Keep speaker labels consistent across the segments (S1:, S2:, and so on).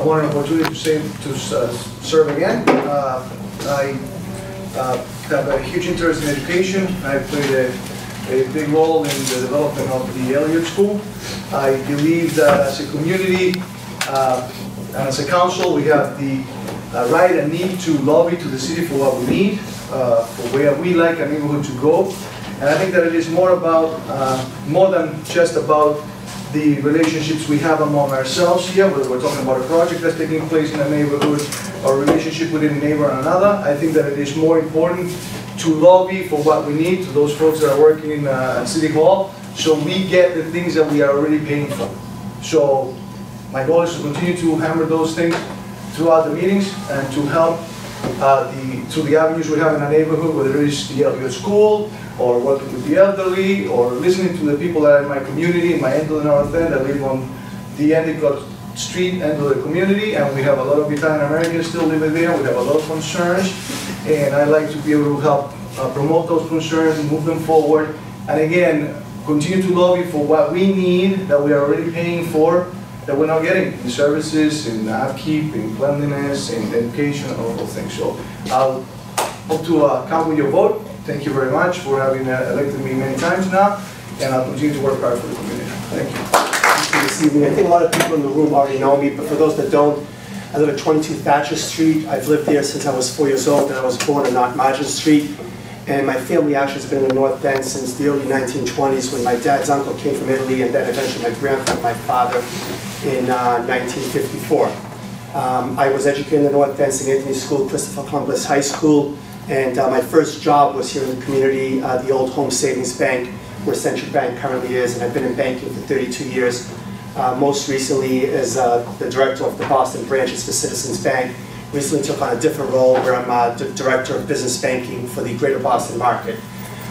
S1: I want an opportunity to serve again. I have a huge interest in education. I played a big role in the development of the Elliott School. I believe that as a community and as a council, we have the right and need to lobby to the city for what we need, for where we like a neighborhood to go. And I think that it is more about, more than just about the relationships we have among ourselves here, whether we're talking about a project that's taking place in a neighborhood or a relationship with a neighbor and another. I think that it is more important to lobby for what we need to those folks that are working in City Hall, so we get the things that we are already paying for. So my goal is to continue to hammer those things throughout the meetings and to help through the avenues we have in a neighborhood, whether it is the Elliott School, or working with the elderly, or listening to the people that are in my community, in my end of the North End. I live on the Endicott Street end of the community, and we have a lot of Italian Americans still living there. We have a lot of concerns, and I like to be able to help promote those concerns and move them forward. And again, continue to lobby for what we need that we are already paying for, that we're not getting in services, in upkeep, in cleanliness, in education, and all those things. So I'll hope to count with your vote. Thank you very much for having elected me many times now, and I'll continue to work hard for the community. Thank you.
S2: This evening, I think a lot of people in the room already know me, but for those that don't, I live at 22 Thatcher Street. I've lived there since I was 4 years old, and I was born on Margin Street. And my family actually has been in the North End since the early 1920s, when my dad's uncle came from Italy, and then eventually my grandfather, my father, in 1954. I was educated in the North End, St. Anthony's School, Christopher Columbus High School, and my first job was here in the community, the old Home Savings Bank, where Central Bank currently is, and I've been in banking for 32 years. Most recently as the director of the Boston branches for Citizens Bank. Recently took on a different role where I'm the director of business banking for the greater Boston market.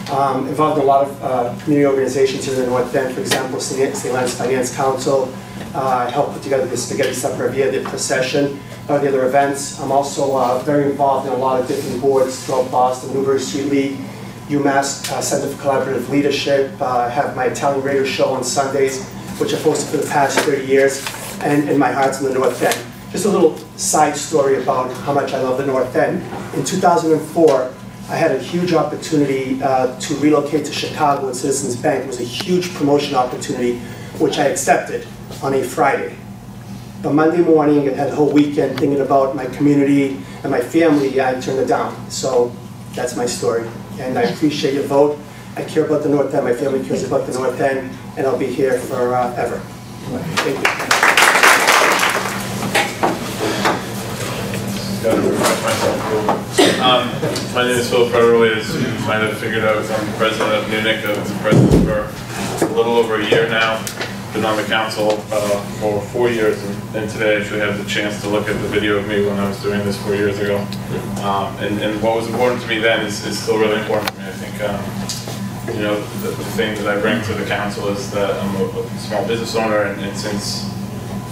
S2: Involved in a lot of community organizations here in the North End, for example, St. Lance Finance Council. I helped put together the Spaghetti Supper of Year, the procession, the other events. I'm also very involved in a lot of different boards throughout Boston, Newbury Street League, UMass Center for Collaborative Leadership. I have my Italian radio show on Sundays, which I've hosted for the past 30 years, and my heart's in the North End. Just a little side story about how much I love the North End. In 2004, I had a huge opportunity to relocate to Chicago at Citizens Bank. It was a huge promotion opportunity, which I accepted on a Friday. But Monday morning, I had a whole weekend thinking about my community and my family. I turned it down. So that's my story. And I appreciate your vote. I care about the North End. My family cares about the North End. And I'll be here forever. Thank you.
S3: My name is Frattaroli. As you might have figured out, I'm the president of NEWNC. I've been president for a little over a year now. Been on the council for 4 years, and today I actually have the chance to look at the video of me when I was doing this 4 years ago. And what was important to me then is still really important to me. I think you know, the thing that I bring to the council is that I'm a small business owner, and since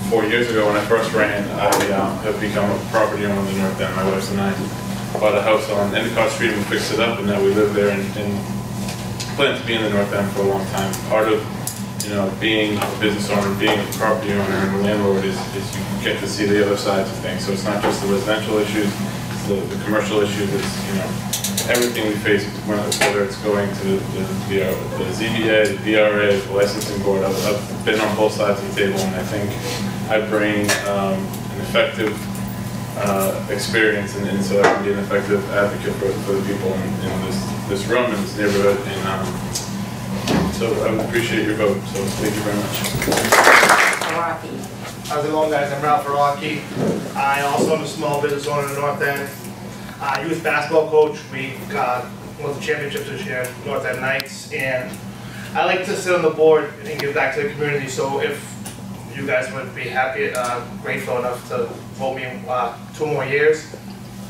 S3: 4 years ago when I first ran, I have become a property owner in the North End. My wife and I bought a house on Endicott Street and fixed it up, and now we live there and plan to be in the North End for a long time. Part of being a business owner, being a property owner and a landlord is you get to see the other sides of things. So it's not just the residential issues, the commercial issues, it's everything we face, whether it's going to the ZBA, the DRA, the licensing board. I've been on both sides of the table, and I think I bring an effective experience, and so I can be an effective advocate for the people in this room, in this neighborhood. And so I would appreciate your vote. So thank you very much.
S4: Verrocchi. How's it going, guys? I'm Ralph Verrocchi. I also am a small business owner in the North End. Youth basketball coach. We won the championships this year, North End Knights, and I like to sit on the board and give back to the community. So if you guys would be happy, grateful enough to vote me 2 more years,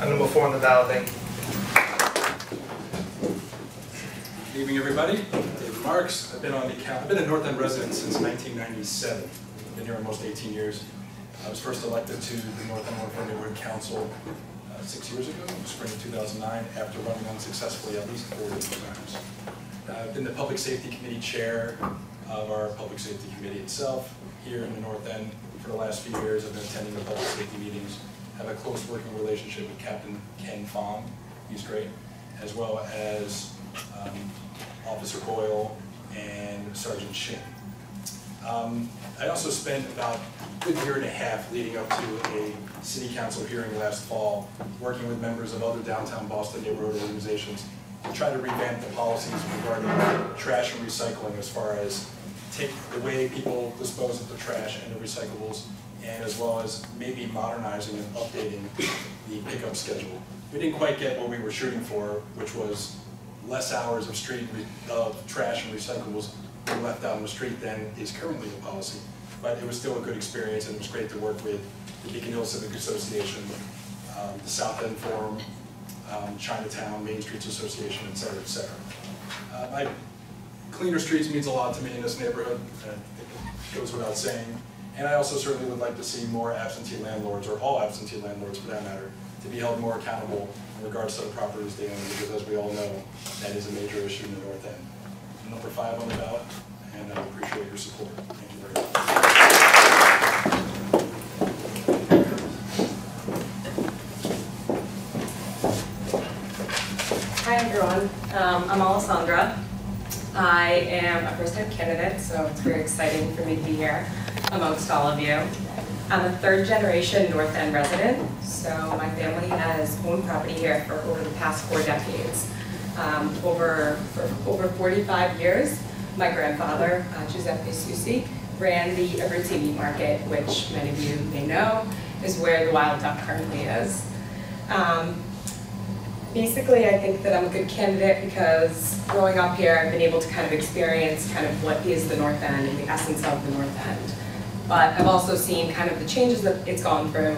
S4: I'm number 4 on the ballot. Thank you.
S5: Good evening, everybody. Marx. I've been a North End resident since 1997. I've been here almost 18 years. I was first elected to the North End Waterfront Neighborhood Council 6 years ago, in spring of 2009, after running unsuccessfully at least 4 different times. I've been the Public Safety Committee chair of our Public Safety Committee itself here in the North End for the last few years. I've been attending the public safety meetings. I have a close working relationship with Captain Ken Fong, he's great, as well as Officer Boyle and Sergeant Shin. I also spent about a good year and a half leading up to a city council hearing last fall, working with members of other downtown Boston neighborhood organizations to try to revamp the policies regarding trash and recycling, as far as take the way people dispose of the trash and the recyclables, and as well as maybe modernizing and updating the pickup schedule. We didn't quite get what we were shooting for, which was less hours of trash and recyclables being left out on the street than is currently the policy. But it was still a good experience, and it was great to work with the Beacon Hill Civic Association, the South End Forum, Chinatown, Main Streets Association, et cetera, et cetera. Cleaner streets means a lot to me in this neighborhood, and it goes without saying. And I also certainly would like to see more absentee landlords, or all absentee landlords for that matter, to be held more accountable in regards to the properties they own, because as we all know, that is a major issue in the North End. Number 5 on the ballot, and I appreciate your support. Thank you very much.
S6: Hi everyone, I'm Alessandra. I am a first-time candidate, so it's very exciting for me to be here amongst all of you. I'm a third-generation North End resident, so my family has owned property here for over the past 4 decades. For over 45 years, my grandfather, Giuseppe Susi, ran the Abruzzi Meat Market, which many of you may know is where the Wild Duck currently is. Basically, I think that I'm a good candidate because growing up here, I've been able to kind of experience kind of what is the North End and the essence of the North End. But I've also seen kind of the changes that it's gone through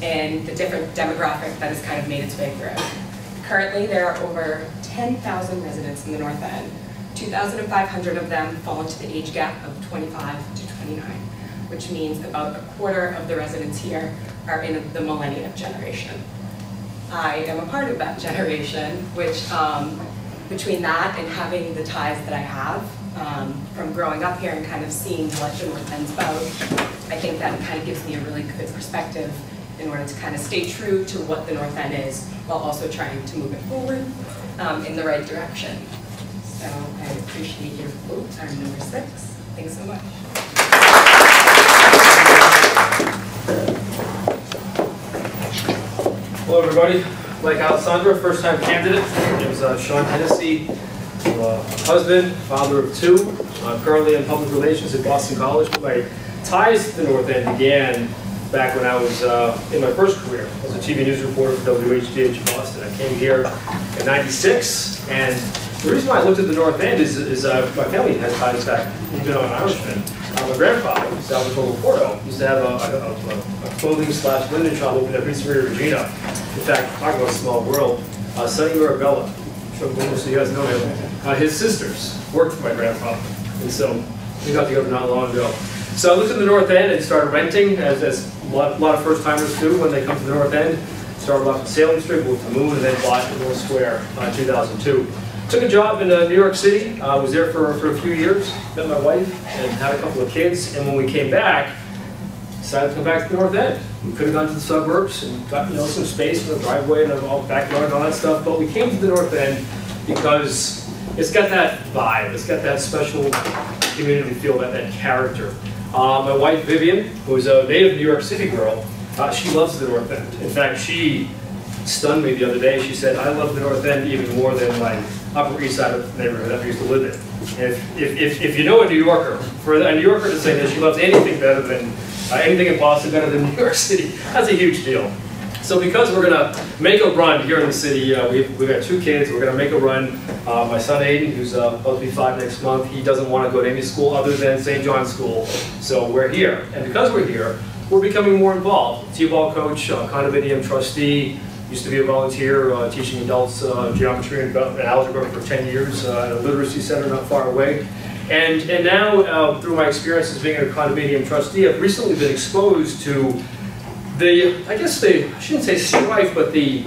S6: and the different demographic that has kind of made its way through. Currently, there are over 10,000 residents in the North End. 2,500 of them fall into the age gap of 25 to 29, which means about a quarter of the residents here are in the millennium generation. I am a part of that generation, which between that and having the ties that I have from growing up here and kind of seeing what the North End's about, I think that kind of gives me a really good perspective in order to kind of stay true to what the North End is while also trying to move it forward in the right direction. So I appreciate your vote. I'm number 6. Thanks so much.
S7: Hello everybody, like Alessandra, first-time candidate. My name is Sean Hennessey. I'm a husband, father of 2. I'm currently in public relations at Boston College. My ties to the North End began back when I was in my first career. I was a TV news reporter for WHDH in Boston. I came here in '96, and the reason why I looked at the North End is my family has ties back, even though I'm an Irishman. My grandfather, Salvatore Porto, used to have a clothing/linen shop open at Prince Maria Regina. In fact, talking about a small world, Sonny Mirabella, I'm sure most of you guys know him, his sisters worked for my grandfather, and so we got together not long ago. So I looked at the North End and started renting, as a lot of first-timers do when they come to the North End. Started off in Salem Street, moved to Moon, and then bought in North Square in 2002. Took a job in New York City, was there for a few years, met my wife, and had a couple of kids, and when we came back, decided to come back to the North End. We could have gone to the suburbs and got some space for the driveway and all backyard and all that stuff, but we came to the North End because it's got that vibe, it's got that special community feel, that character. My wife Vivian, who's a native New York City girl, she loves the North End. In fact, she stunned me the other day. She said, "I love the North End even more than my Upper East Side of the neighborhood that I used to live in." And if you know a New Yorker, for a New Yorker to say that she loves anything better than anything in Boston better than New York City, that's a huge deal. So because we're going to make a run here in the city, we've got 2 kids, we're going to make a run. My son Aiden, who's about to be 5 next month, he doesn't want to go to any school other than St. John's School, so we're here. And because we're here, we're becoming more involved. T-ball coach, condominium trustee, used to be a volunteer teaching adults geometry and algebra for 10 years at a literacy center not far away. And now, through my experience as being a condominium trustee, I've recently been exposed to I shouldn't say strife, but the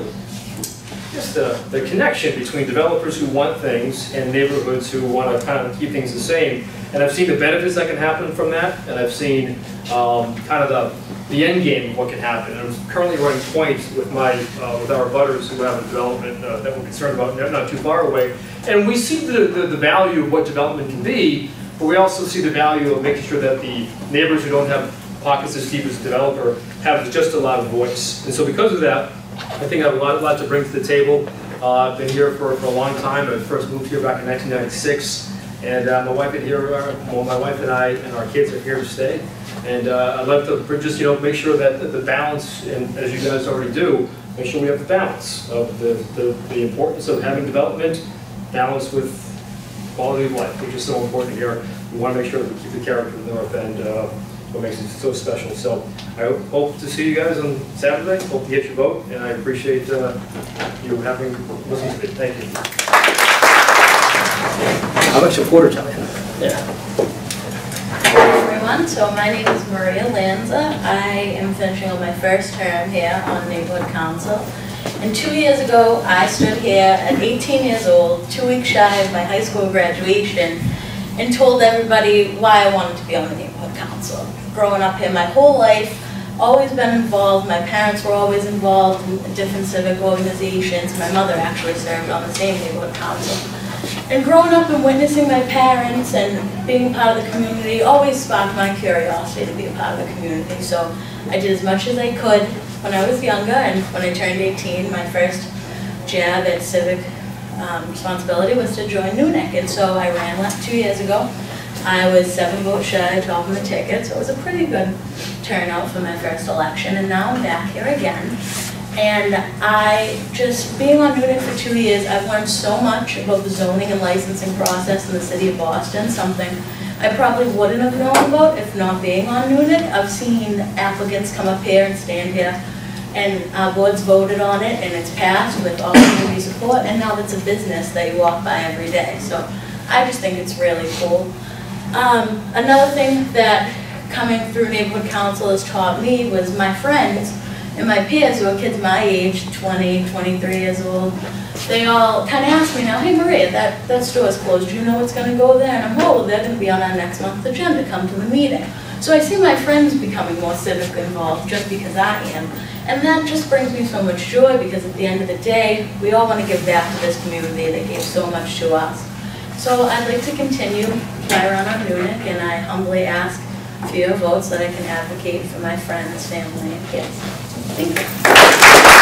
S7: connection between developers who want things and neighborhoods who want to kind of keep things the same. And I've seen the benefits that can happen from that, and I've seen kind of the end game of what can happen. And I'm currently running points with with our butters who have a development that we're concerned about not too far away. And we see the value of what development can be, but we also see the value of making sure that the neighbors who don't have pockets as deep as a developer have just a lot of voice. And so because of that, I think I have a lot to bring to the table. I've been here for a long time. I first moved here back in 1996. And my wife and I and our kids are here to stay. And I'd like to just make sure that the balance, and as you guys already do, make sure we have the balance of the importance of having development, balance with quality of life, which is so important here. We want to make sure that we keep the character of the North End, what makes it so special. So I hope to see you guys on Saturday. Hope to get your vote, and I appreciate you having listened to it. Thank you.
S8: I'm a supporter, tell you.
S7: Yeah.
S9: Hello everyone, so my name is Maria Lanza. I am finishing up my first term here on Neighborhood Council. And 2 years ago, I stood here at 18 years old, 2 weeks shy of my high school graduation, and told everybody why I wanted to be on the Neighborhood Council. Growing up here my whole life, always been involved. My parents were always involved in different civic organizations. My mother actually served on the same Neighborhood Council. And growing up and witnessing my parents and being part of the community always sparked my curiosity to be a part of the community. So I did as much as I could when I was younger, and when I turned 18, my first jab at civic responsibility was to join NEWNC. And so I ran 2 years ago. I was 7 votes shy of topping the ticket, so it was a pretty good turnout for my first election. And now I'm back here again. And being on NEWNC for 2 years, I've learned so much about the zoning and licensing process in the city of Boston, something I probably wouldn't have known about if not being on NEWNC. I've seen applicants come up here and stand here, and our boards voted on it, and it's passed with all community support, and now it's a business that you walk by every day. So I just think it's really cool. Another thing that coming through Neighborhood Council has taught me was my friends and my peers who are kids my age, 20, 23 years old, they all kind of ask me now, hey Maria, that store's closed, do you know what's going to go there? And I'm, oh, well, they're going to be on our next month's agenda, come to the meeting. So I see my friends becoming more civically involved just because I am. And that just brings me so much joy, because at the end of the day, we all want to give back to this community that gave so much to us. So I'd like to continue my run on NEWNC, and I humbly ask for your votes so that I can advocate for my friends, family, and kids. Thank you.